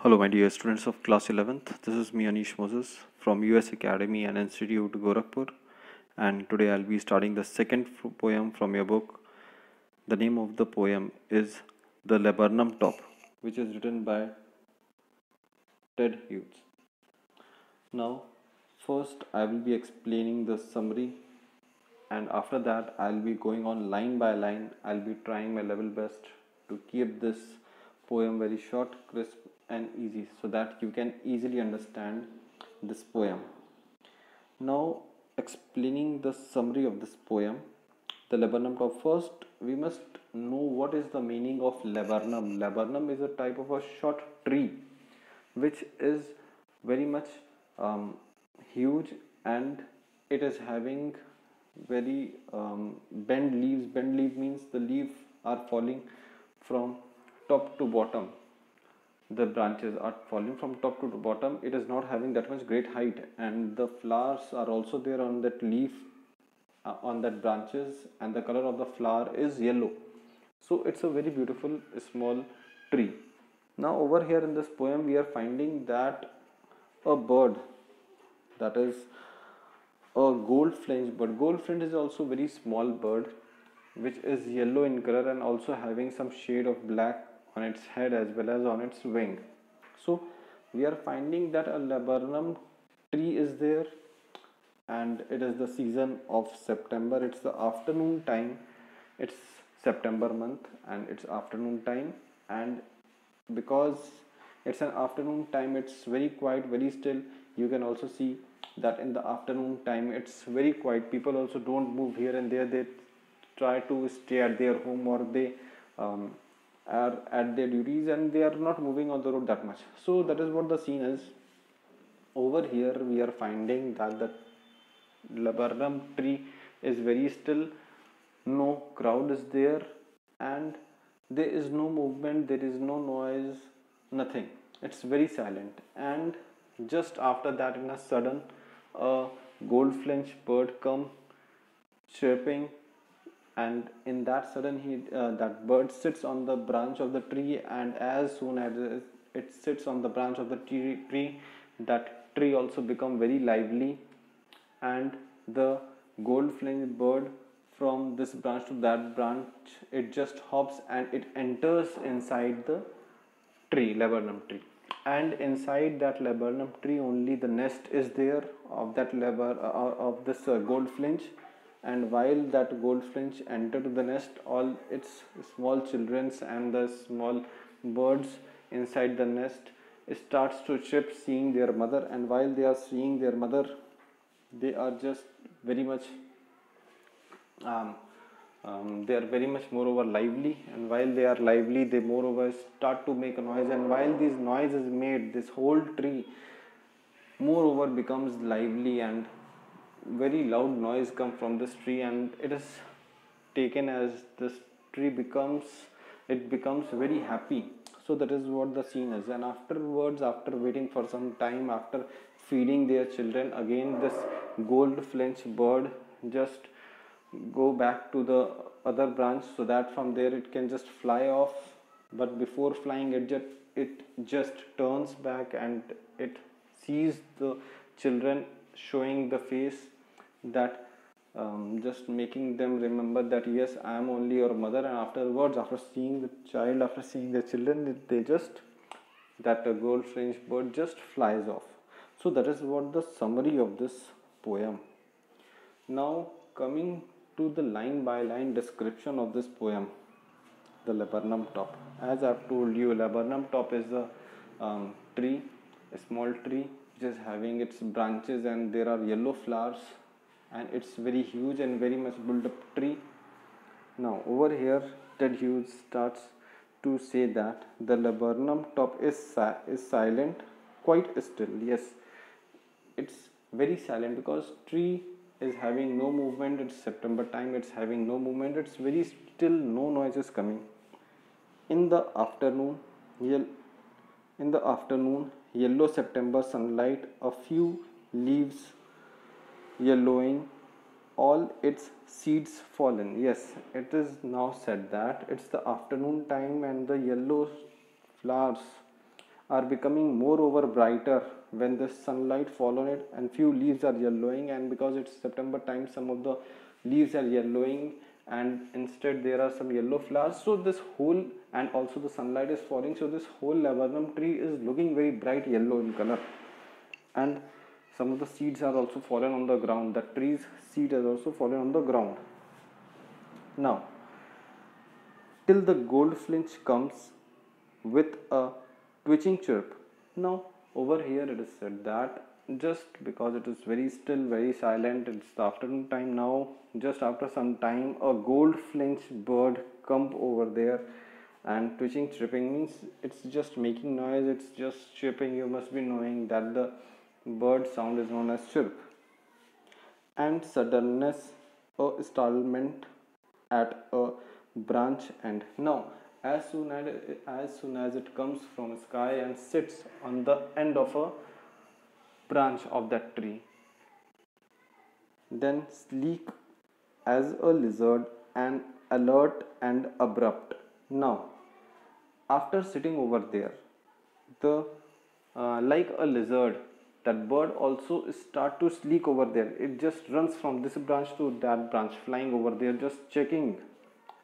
Hello, my dear students of class 11th. This is me, Anish Moses from US Academy and Institute Gorakhpur. And today I'll be starting the second poem from your book. The name of the poem is The Laburnum Top, which is written by Ted Hughes. Now, first I will be explaining the summary, and after that I'll be going on line by line. I'll be trying my level best to keep this poem very short, crisp, and easy so that you can easily understand this poem. Now, explaining the summary of this poem, the laburnum top. First, we must know what is the meaning of laburnum. Laburnum is a type of a short tree which is very much huge, and it is having very bent leaves. Bent leaf means the leaves are falling from top to bottom. The branches are falling from top to bottom. It is not having that much great height, and the flowers are also there on that leaf, on that branches, and the color of the flower is yellow. So it's a very beautiful small tree. Now over here in this poem we are finding that a bird, that is a goldfinch, but goldfinch is also very small bird which is yellow in color and also having some shade of black on its head as well as on its wing. So we are finding that a laburnum tree is there, and it is the season of September. It's the afternoon time. It's September month and it's afternoon time, and because it's an afternoon time, it's very quiet, very still. You can also see that in the afternoon time it's very quiet. People also don't move here and there. They try to stay at their home, or they are at their duties, and they are not moving on the road that much. So that is what the scene is. Over here we are finding that the laburnum tree is very still. No crowd is there, and there is no movement, there is no noise, nothing. It's very silent. And just after that, in a sudden, a goldfinch bird come chirping, and in that sudden that bird sits on the branch of the tree, and as soon as it sits on the branch of the tree, that tree also become very lively, and the goldfinch bird, from this branch to that branch, it just hops and it enters inside the tree, laburnum tree. And inside that laburnum tree only the nest is there of that of this goldfinch. And while that goldfinch enter to the nest, all its small childrens and the small birds inside the nest starts to chirp, seeing their mother. And while they are seeing their mother, they are just very much they are very much moreover lively, and while they are lively, they moreover start to make a noise. And while this noise is made, this whole tree moreover becomes lively, and very loud noise come from this tree, and it is taken as this tree becomes, it becomes very happy. So that is what the scene is. And afterwards, after waiting for some time, after feeding their children, again this goldfinch bird just go back to the other branch, so that from there it can just fly off. But before flying, it just turns back, and it sees the children, showing the face that just making them remember that yes, I am only your mother. And afterwards, after seeing the child, after seeing the children, they just, that goldfinch bird just flies off. So that is what the summary of this poem. Now coming to the line by line description of this poem, the laburnum top. As I've told you, laburnum top is a tree, a small tree which is having its branches, and there are yellow flowers, and it's very huge and very much built up tree. Now over here, Ted Hughes starts to say that the laburnum top is silent, quite still. Yes, it's very silent because tree is having no movement. It's September time, it's having no movement, it's very still, no noise is coming. In the afternoon, yellow September sunlight, a few leaves yellowing, all its seeds fallen. Yes, it is now said that it's the afternoon time, and the yellow flowers are becoming more over brighter when the sunlight fall on it, and few leaves are yellowing, and because it's September time, some of the leaves are yellowing and instead there are some yellow flowers. So this whole, and also the sunlight is falling, so this whole laburnum tree is looking very bright yellow in color. And some of the seeds are also fallen on the ground. The tree's seed has also fallen on the ground. Now till the goldfinch comes with a twitching chirp. Now over here it is said that just because it is very still, very silent, it's the afternoon time now, just after some time a goldfinch bird come over there, and twitching chirping means it's just making noise, it's just chirping. You must be knowing that the bird sound is known as chirp. And suddenness, a startlement at a branch end. Now as soon as it comes from sky and sits on the end of a branch of that tree, then sleek as a lizard and alert and abrupt. Now after sitting over there, the like a lizard, that bird also start to sleek over there. It just runs from this branch to that branch, flying over there, just checking,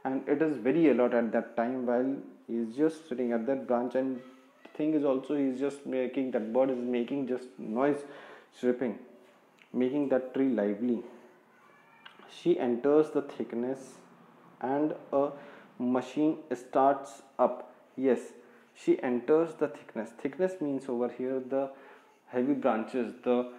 and it is very alert at that time while he is just sitting at that branch. And the thing is also, he is just making, that bird is making just noise, chirping, making that tree lively. She enters the thickness and a machine starts up. Yes, she enters the thickness. Thickness means over here the heavy branches, the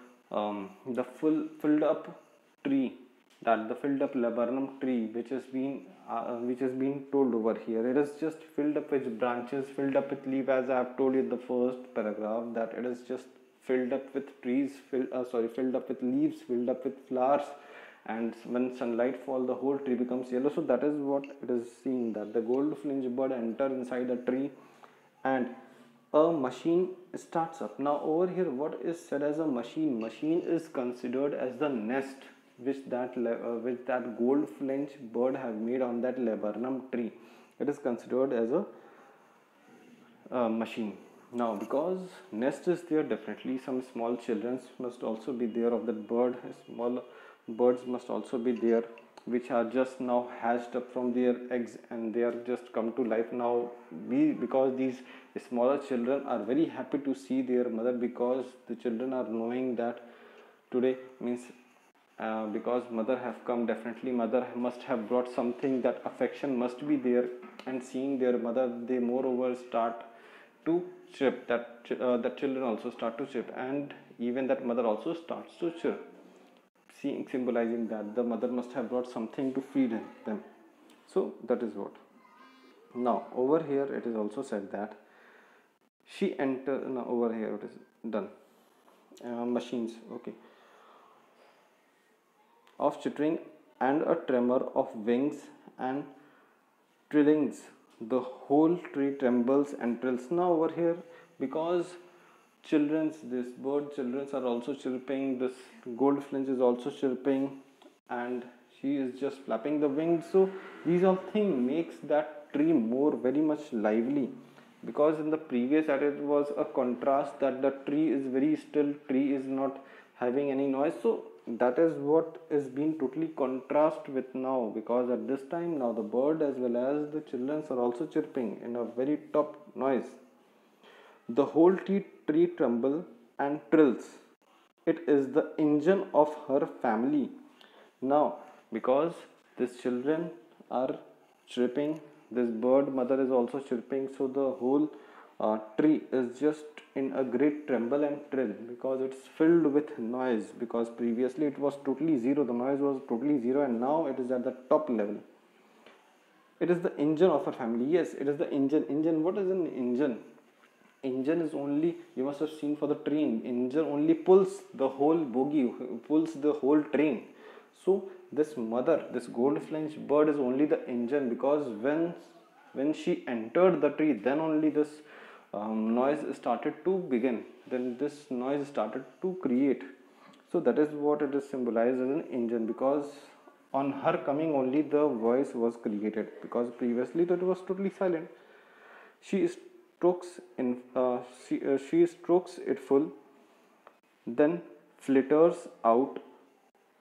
filled up tree, that the filled up laburnum tree which has been told over here. It is just filled up with branches, filled up with leaf, as I have told you in the first paragraph, that it is just filled up with trees, filled up with leaves, filled up with flowers, and when sunlight fall, the whole tree becomes yellow. So that is what it is seen, that the goldfinch bird enter inside the tree and a machine starts up. Now over here what is said as a machine? Machine is considered as the nest which that goldfinch bird have made on that laburnum tree. It is considered as a machine. Now because nest is there, definitely some small children must also be there of that bird. Small birds must also be there, which are just now hatched up from their eggs and they are just come to life now. Because these smaller children are very happy to see their mother, because the children are knowing that today means because mother have come, definitely mother must have brought something, that affection must be there, and seeing their mother, they moreover start to chirp, that the children also start to chirp, and even that mother also starts to chirp, symbolizing that the mother must have brought something to feed them. So that is what. Now over here it is also said that she entered. Now over here it is done. Machines, okay, of chittering and a tremor of wings and trillings, the whole tree trembles and trills. Now over here, because this bird children are also chirping, this goldfinch is also chirping, and she is just flapping the wings. So these all things makes that tree more very much lively, because in the previous it was a contrast, that the tree is very still, tree is not having any noise. So that is what is being totally contrast with now, because at this time now the bird as well as the children are also chirping in a very top noise. The whole tree tremble and trills. It is the engine of her family. Now because these children are chirping, this bird mother is also chirping, so the whole tree is just in a great tremble and trill, because it's filled with noise, because previously it was totally zero, the noise was totally zero, and now it is at the top level. It is the engine of a family. Yes, it is the engine. What is an engine? Engine is only, you must have seen for the train, engine only pulls the whole bogie, pulls the whole train. So this mother, this goldfinch bird is only the engine, because when she entered the tree, then only this noise started to begin, then this noise started to create. So that is what it is symbolized as an engine, because on her coming only the voice was created, because previously that was totally silent. She is she strokes it full, then flitters out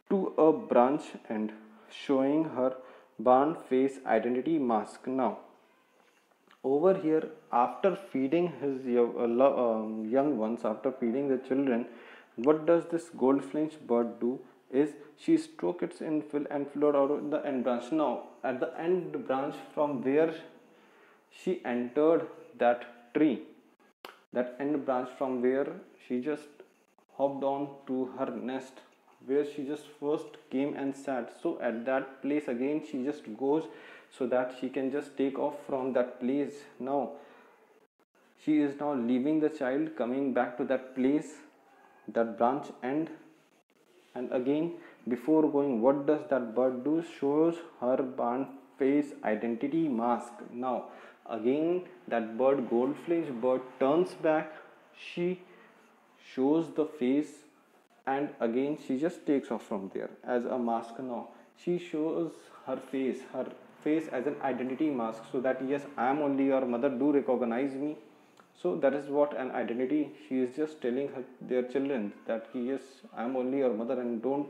to a branch end, showing her barn face identity mask. Now, over here, after feeding his young ones, after feeding the children, what does this goldfinch bird do? Is she strokes its infill and float out of the end branch. Now, at the end branch from where she entered that tree, that end branch from where she just hopped on to her nest, where she just first came and sat, so at that place again she just goes so that she can just take off from that place. Now she is now leaving the child, coming back to that place, that branch end, and again before going, what does that bird do? Shows her barn face identity mask. Now again that bird, goldfinch bird, turns back, she shows the face, and again she just takes off from there as a mask. Now she shows her face as an identity mask, so that yes, I am only your mother, do recognize me. So that is what an identity, she is just telling their children that yes, I am only your mother and don't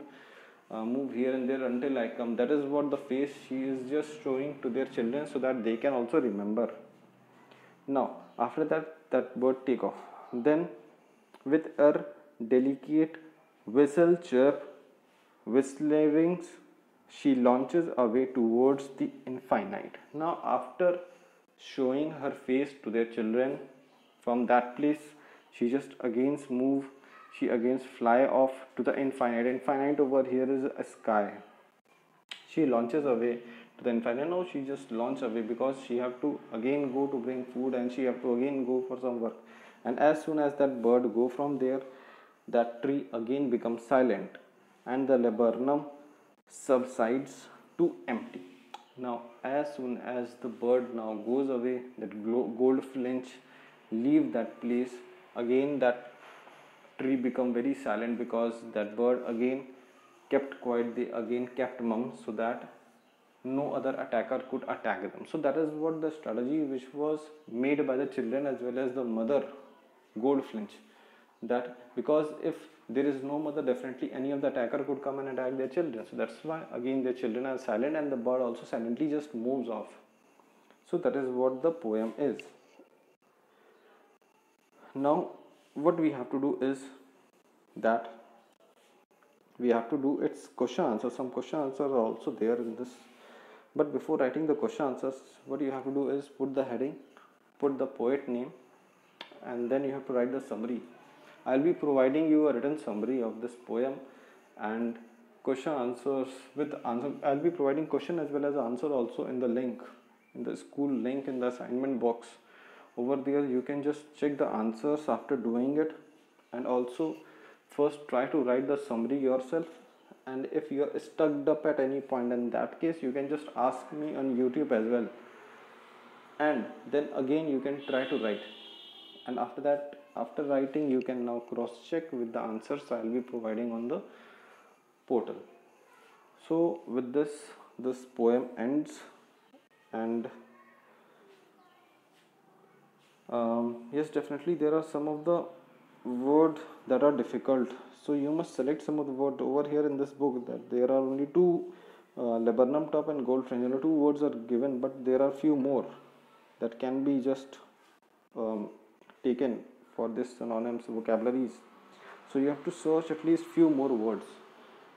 move here and there until I come. That is what the face she is just showing to their children, so that they can also remember. Now after that bird take off, then with her delicate whistle chirp, whistlings, she launches away towards the infinite. Now after showing her face to their children, from that place she just again move, she again fly off to the infinite. Infinite over here is a sky. She launches away to the infinite. Now she just launch away because she have to again go to bring food, and she have to again go for some work. And as soon as that bird go from there, that tree again becomes silent and the laburnum subsides to empty. Now as soon as the bird now goes away, that goldfinch leave that place, again that tree become very silent, because that bird again kept quiet, they again kept mum, so that no other attacker could attack them. So that is what the strategy which was made by the children as well as the mother goldfinch, that because if there is no mother, definitely any of the attacker could come and attack their children. So that's why again their children are silent and the bird also silently just moves off. So that is what the poem is. Now what we have to do is that we have to do its question answer. Some question answers are also there in this, but before writing the question answers, what you have to do is put the heading, put the poet name, and then you have to write the summary. I'll be providing you a written summary of this poem and question answers with answer. I'll be providing question as well as answer also in the link, in the school link in the assignment box. Over there you can just check the answers after doing it, and also first try to write the summary yourself. And if you are stuck up at any point, in that case you can just ask me on YouTube as well, and then again you can try to write. And after that, after writing, you can now cross check with the answers I will be providing on the portal. So with this poem ends, and yes, definitely there are some of the words that are difficult, so you must select some of the words over here in this book. That there are only two, laburnum top and goldfinch, two words are given, but there are few more that can be just taken for this synonyms vocabularies. So you have to search at least few more words,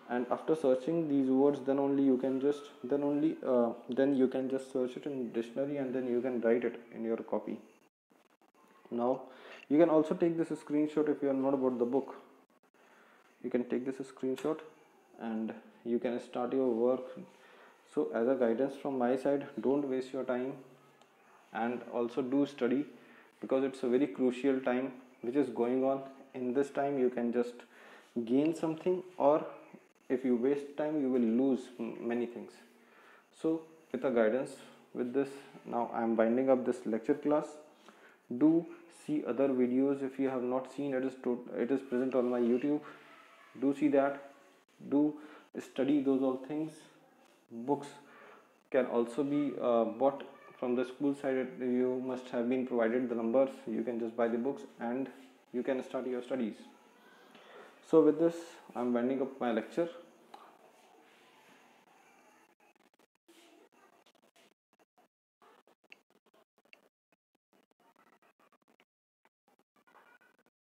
and after searching these words, then only you can just then you can just search it in dictionary, and then you can write it in your copy. Now you can also take this screenshot. If you are not about the book, you can take this screenshot and you can start your work. So as a guidance from my side, don't waste your time, and also do study, because it's a very crucial time which is going on. In this time you can just gain something, or if you waste time you will lose many things. So with a guidance with this, now I am winding up this lecture class. Do see other videos if you have not seen. It is present on my YouTube. Do see that, do study those all things. Books can also be bought from the school side you must have been provided the numbers. You can just buy the books and you can start your studies. So with this I'm winding up my lecture.